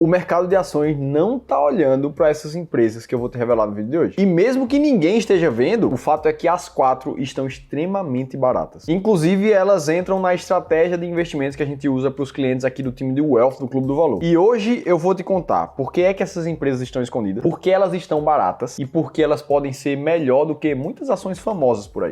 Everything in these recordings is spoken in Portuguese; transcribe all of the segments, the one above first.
O mercado de ações não está olhando para essas empresas que eu vou te revelar no vídeo de hoje. E mesmo que ninguém esteja vendo, o fato é que as 4 estão extremamente baratas. Inclusive, elas entram na estratégia de investimentos que a gente usa para os clientes aqui do time de Wealth do Clube do Valor. E hoje eu vou te contar por que é que essas empresas estão escondidas, por que elas estão baratas e por que elas podem ser melhor do que muitas ações famosas por aí.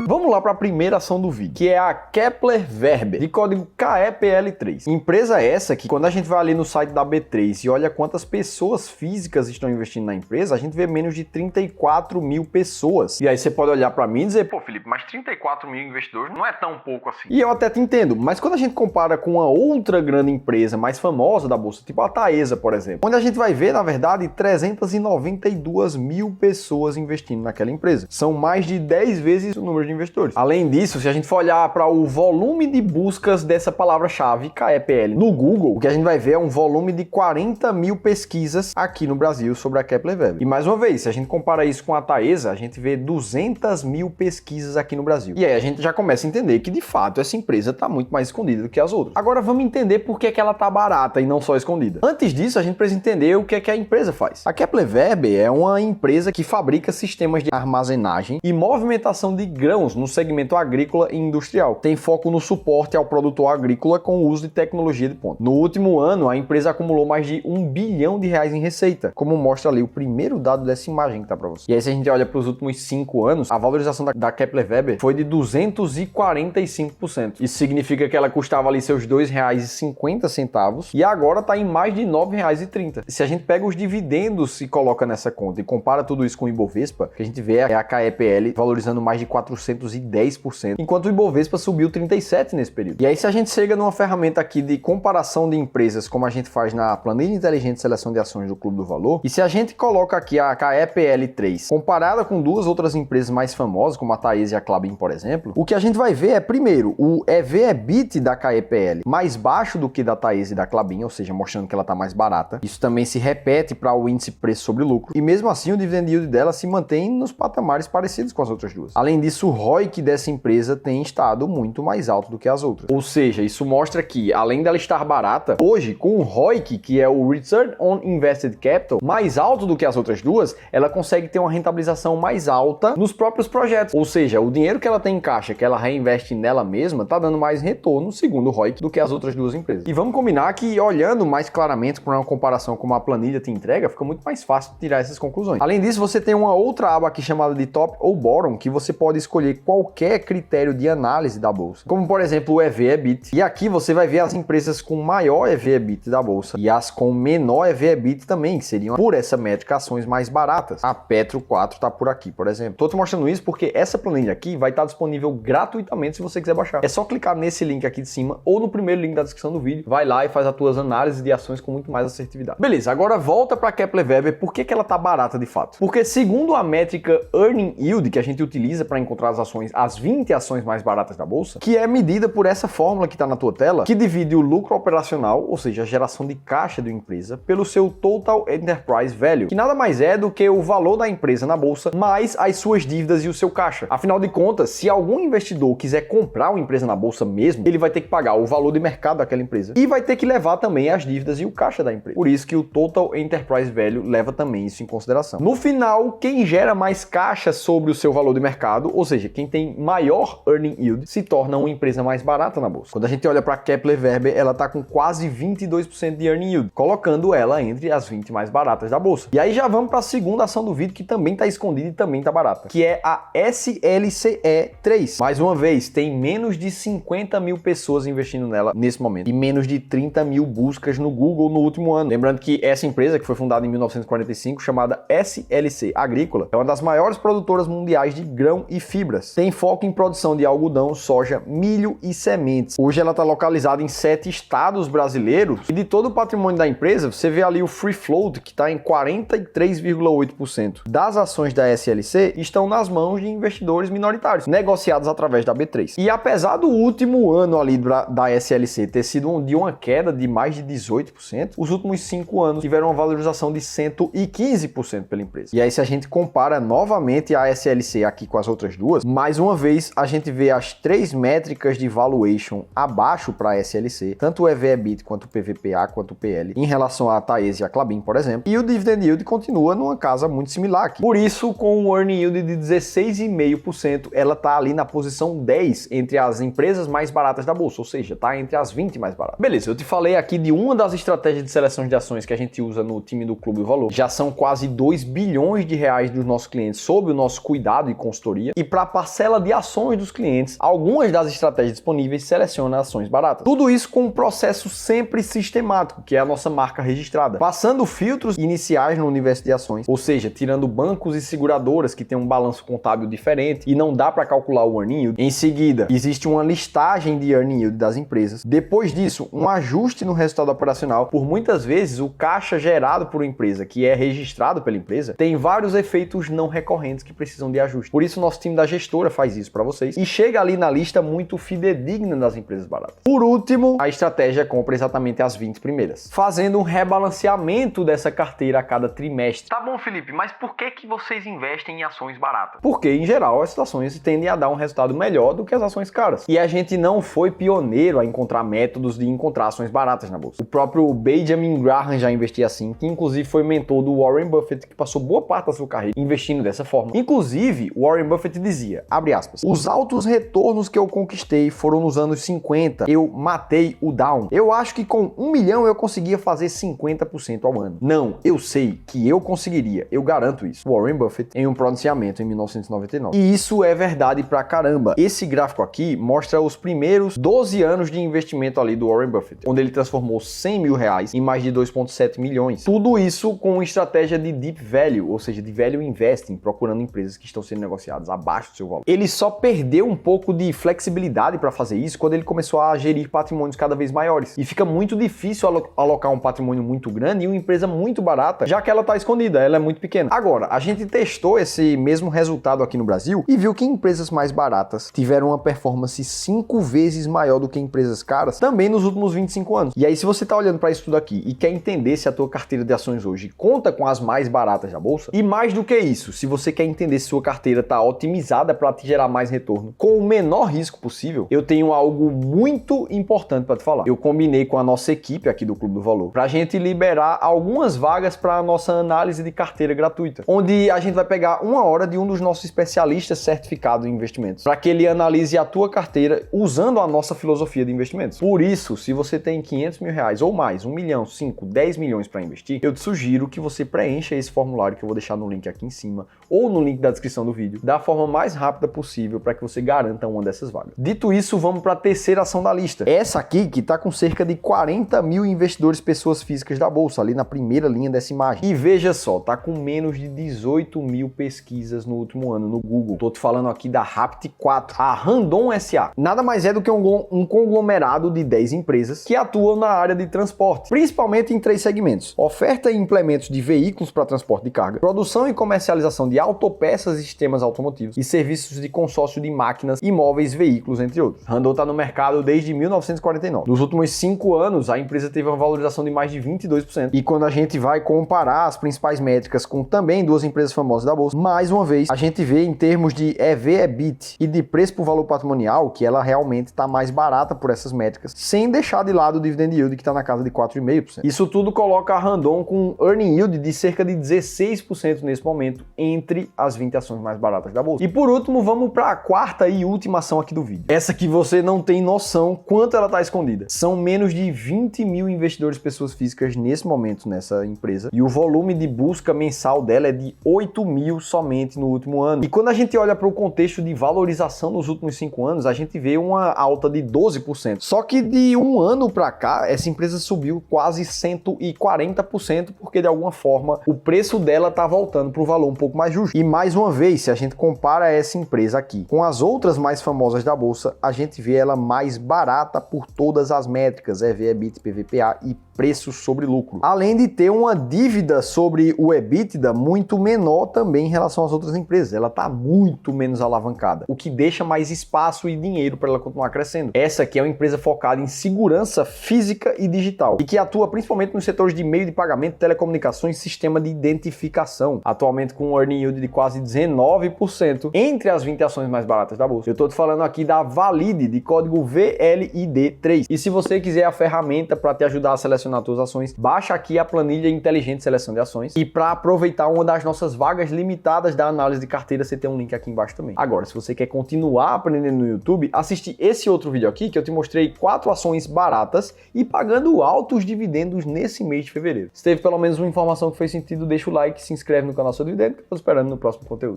Vamos lá para a primeira ação do vídeo, que é a Kepler Weber, de código KEPL3. Empresa essa que, quando a gente vai ali no site da B3 e olha quantas pessoas físicas estão investindo na empresa, a gente vê menos de 34 mil pessoas. E aí você pode olhar para mim e dizer, pô, Felipe, mas 34 mil investidores não é tão pouco assim. E eu até te entendo, mas quando a gente compara com uma outra grande empresa mais famosa da bolsa, tipo a Taesa, por exemplo, onde a gente vai ver, na verdade, 392 mil pessoas investindo naquela empresa. São mais de 10 vezes o número de investidores. Além disso, se a gente for olhar para o volume de buscas dessa palavra-chave, KEPL, no Google, o que a gente vai ver é um volume de 40 mil pesquisas aqui no Brasil sobre a Kepler Weber. E mais uma vez, se a gente compara isso com a Taesa, a gente vê 200 mil pesquisas aqui no Brasil. E aí a gente já começa a entender que, de fato, essa empresa está muito mais escondida do que as outras. Agora vamos entender por que ela está barata e não só escondida. Antes disso, a gente precisa entender o que é que a empresa faz. A Kepler Weber é uma empresa que fabrica sistemas de armazenagem e movimentação de grãos no segmento agrícola e industrial. Tem foco no suporte ao produtor agrícola com o uso de tecnologia de ponta. No último ano, a empresa acumulou mais de R$1 bilhão em receita, como mostra ali o primeiro dado dessa imagem que tá para você. E aí, se a gente olha para os últimos 5 anos, a valorização da Kepler Weber foi de 245%. Isso significa que ela custava ali seus R$2,50 e agora está em mais de R$9,30. Se a gente pega os dividendos e coloca nessa conta e compara tudo isso com o Ibovespa, que a gente vê é a KEPL valorizando mais de 410%, enquanto o Ibovespa subiu 37% nesse período. E aí, se a gente chega numa ferramenta aqui de comparação de empresas, como a gente faz na planilha inteligente de seleção de ações do Clube do Valor, e se a gente coloca aqui a KEPL3 comparada com duas outras empresas mais famosas, como a Taesa e a Klabin, por exemplo, o que a gente vai ver é, primeiro, o EV/EBIT da KEPL mais baixo do que da Taesa e da Klabin, ou seja, mostrando que ela está mais barata. Isso também se repete para o índice preço sobre lucro, e mesmo assim o dividend yield dela se mantém nos patamares parecidos com as outras duas. Além disso, o ROIC dessa empresa tem estado muito mais alto do que as outras. Ou seja, isso mostra que, além dela estar barata, hoje, com o ROIC, que é o Return on Invested Capital, mais alto do que as outras duas, ela consegue ter uma rentabilização mais alta nos próprios projetos. Ou seja, o dinheiro que ela tem em caixa, que ela reinveste nela mesma, está dando mais retorno, segundo o ROIC, do que as outras duas empresas. E vamos combinar que, olhando mais claramente para uma comparação como a planilha te entrega, fica muito mais fácil tirar essas conclusões. Além disso, você tem uma outra aba aqui chamada de Top ou Bottom, que você pode escolher qualquer critério de análise da bolsa, como por exemplo o EV/EBIT. E aqui você vai ver as empresas com maior EV/EBIT da bolsa e as com menor EV/EBIT também, que seriam, por essa métrica, ações mais baratas. A Petro 4 está por aqui, por exemplo. Estou te mostrando isso porque essa planilha aqui vai estar disponível gratuitamente se você quiser baixar. É só clicar nesse link aqui de cima ou no primeiro link da descrição do vídeo. Vai lá e faz as tuas análises de ações com muito mais assertividade. Beleza, agora volta para a Kepler Weber. Por que ela está barata de fato? Porque segundo a métrica Earning Yield, que a gente utiliza para encontrar as ações, as 20 ações mais baratas da bolsa, que é medida por essa fórmula que está na tua tela, que divide o lucro operacional, ou seja, a geração de caixa da empresa, pelo seu Total Enterprise Value, que nada mais é do que o valor da empresa na bolsa, mais as suas dívidas e o seu caixa. Afinal de contas, se algum investidor quiser comprar uma empresa na bolsa mesmo, ele vai ter que pagar o valor de mercado daquela empresa e vai ter que levar também as dívidas e o caixa da empresa. Por isso que o Total Enterprise Value leva também isso em consideração. No final, quem gera mais caixa sobre o seu valor de mercado, ou seja, quem tem maior Earning Yield, se torna uma empresa mais barata na bolsa. Quando a gente olha para a Kepler Weber, ela está com quase 22% de Earning Yield, colocando ela entre as 20 mais baratas da bolsa. E aí já vamos para a segunda ação do vídeo, que também está escondida e também está barata, que é a SLCE3. Mais uma vez, tem menos de 50 mil pessoas investindo nela nesse momento e menos de 30 mil buscas no Google no último ano. Lembrando que essa empresa, que foi fundada em 1945, chamada SLC Agrícola, é uma das maiores produtoras mundiais de grão e fibras. Tem foco em produção de algodão, soja, milho e sementes. Hoje ela está localizada em 7 estados brasileiros e de todo o patrimônio da empresa, você vê ali o Free Float, que está em 43,8%. Das ações da SLC estão nas mãos de investidores minoritários, negociados através da B3. E apesar do último ano ali da SLC ter sido de uma queda de mais de 18%, os últimos 5 anos tiveram uma valorização de 115% pela empresa. E aí, se a gente compara novamente a SLC aqui com as outras duas, mais uma vez a gente vê as três métricas de valuation abaixo para a SLC, tanto o EV/EBIT quanto o PVPA quanto o PL, em relação a Taesa e a Klabin, por exemplo, e o dividend yield continua numa casa muito similar aqui. Por isso, com o earning yield de 16,5%, ela está ali na posição 10 entre as empresas mais baratas da bolsa, ou seja, está entre as 20 mais baratas. Beleza, eu te falei aqui de uma das estratégias de seleção de ações que a gente usa no time do Clube do Valor. Já são quase 2 bilhões de reais dos nossos clientes sob o nosso cuidado e consultoria. E para a parcela de ações dos clientes, algumas das estratégias disponíveis selecionam ações baratas. Tudo isso com um processo sempre sistemático, que é a nossa marca registrada. Passando filtros iniciais no universo de ações, ou seja, tirando bancos e seguradoras que têm um balanço contábil diferente e não dá para calcular o earning yield. Em seguida, existe uma listagem de earning yield das empresas. Depois disso, um ajuste no resultado operacional. Por muitas vezes, o caixa gerado por uma empresa, que é registrado pela empresa, tem vários efeitos não recorrentes que precisam de ajuste. Por isso, nosso time da gestora faz isso para vocês e chega ali na lista muito fidedigna das empresas baratas. Por último, a estratégia compra exatamente as 20 primeiras, fazendo um rebalanceamento dessa carteira a cada trimestre. Tá bom, Felipe, mas por que vocês investem em ações baratas? Porque, em geral, as ações tendem a dar um resultado melhor do que as ações caras. E a gente não foi pioneiro a encontrar métodos de encontrar ações baratas na bolsa. O próprio Benjamin Graham já investia assim, que inclusive foi mentor do Warren Buffett, que passou boa parte da sua carreira investindo dessa forma. Inclusive, Warren Buffett dizia, abre aspas, os altos retornos que eu conquistei foram nos anos 50, eu matei o down. Eu acho que com 1 milhão eu conseguia fazer 50% ao ano. Não, eu sei que eu conseguiria, eu garanto isso. Warren Buffett em um pronunciamento em 1999. E isso é verdade pra caramba. Esse gráfico aqui mostra os primeiros 12 anos de investimento ali do Warren Buffett, onde ele transformou 100 mil reais em mais de 2,7 milhões. Tudo isso com uma estratégia de deep value, ou seja, de value investing, procurando empresas que estão sendo negociadas abaixo do seu valor. Ele só perdeu um pouco de flexibilidade para fazer isso quando ele começou a gerir patrimônios cada vez maiores. E fica muito difícil alocar um patrimônio muito grande em uma empresa muito barata, já que ela está escondida, ela é muito pequena. Agora, a gente testou esse mesmo resultado aqui no Brasil e viu que empresas mais baratas tiveram uma performance 5 vezes maior do que empresas caras também nos últimos 25 anos. E aí, se você está olhando para isso tudo aqui e quer entender se a tua carteira de ações hoje conta com as mais baratas da bolsa, e mais do que isso, se você quer entender se sua carteira está otimizada para te gerar mais retorno com o menor risco possível, eu tenho algo muito importante para te falar. Eu combinei com a nossa equipe aqui do Clube do Valor para a gente liberar algumas vagas para a nossa análise de carteira gratuita, onde a gente vai pegar 1 hora de um dos nossos especialistas certificados em investimentos, para que ele analise a tua carteira usando a nossa filosofia de investimentos. Por isso, se você tem 500 mil reais ou mais, 1 milhão, 5, 10 milhões para investir, eu te sugiro que você preencha esse formulário que eu vou deixar no link aqui em cima ou no link da descrição do vídeo, da forma mais rápida possível para que você garanta uma dessas vagas. Dito isso, vamos para a terceira ação da lista. Essa aqui que está com cerca de 40 mil investidores pessoas físicas da bolsa, ali na primeira linha dessa imagem. E veja só, tá com menos de 18 mil pesquisas no último ano no Google. Tô te falando aqui da Rapt4, a Randon SA. Nada mais é do que um conglomerado de 10 empresas que atuam na área de transporte, principalmente em 3 segmentos: oferta e implementos de veículos para transporte de carga, produção e comercialização de autopeças e sistemas automotivos e serviços de consórcio de máquinas, imóveis, veículos, entre outros. Randon está no mercado desde 1949. Nos últimos 5 anos, a empresa teve uma valorização de mais de 22%. E quando a gente vai comparar as principais métricas com também 2 empresas famosas da bolsa, mais uma vez, a gente vê em termos de EV/EBIT e de preço por valor patrimonial que ela realmente está mais barata por essas métricas, sem deixar de lado o dividend yield que está na casa de 4,5%. Isso tudo coloca a Randon com um earning yield de cerca de 16% nesse momento entre as 20 ações mais baratas da bolsa. E por último, vamos para a quarta e última ação aqui do vídeo. Essa que você não tem noção quanto ela está escondida. São menos de 20 mil investidores pessoas físicas nesse momento nessa empresa e o volume de busca mensal dela é de 8 mil somente no último ano. E quando a gente olha para o contexto de valorização nos últimos 5 anos, a gente vê uma alta de 12%. Só que de um ano para cá, essa empresa subiu quase 140%, porque de alguma forma o preço dela está voltando para um valor um pouco mais justo. E mais uma vez, se a gente compara essa empresa aqui com as outras mais famosas da bolsa, a gente vê ela mais barata por todas as métricas, EV/EBIT, PVPA e preço sobre lucro. Além de ter uma dívida sobre o EBITDA muito menor também em relação às outras empresas. Ela está muito menos alavancada, o que deixa mais espaço e dinheiro para ela continuar crescendo. Essa aqui é uma empresa focada em segurança física e digital e que atua principalmente nos setores de meio de pagamento, telecomunicações e sistema de identificação, atualmente com um earning yield de quase 19%. Em entre as 20 ações mais baratas da bolsa. Eu tô te falando aqui da Valide, de código VLID3. E se você quiser a ferramenta para te ajudar a selecionar suas ações, baixa aqui a planilha Inteligente Seleção de Ações. E para aproveitar uma das nossas vagas limitadas da análise de carteira, você tem um link aqui embaixo também. Agora, se você quer continuar aprendendo no YouTube, assiste esse outro vídeo aqui que eu te mostrei 4 ações baratas e pagando altos dividendos nesse mês de fevereiro. Se teve pelo menos uma informação que fez sentido, deixa o like, se inscreve no canal Seu Dividendo, que eu tô esperando no próximo conteúdo.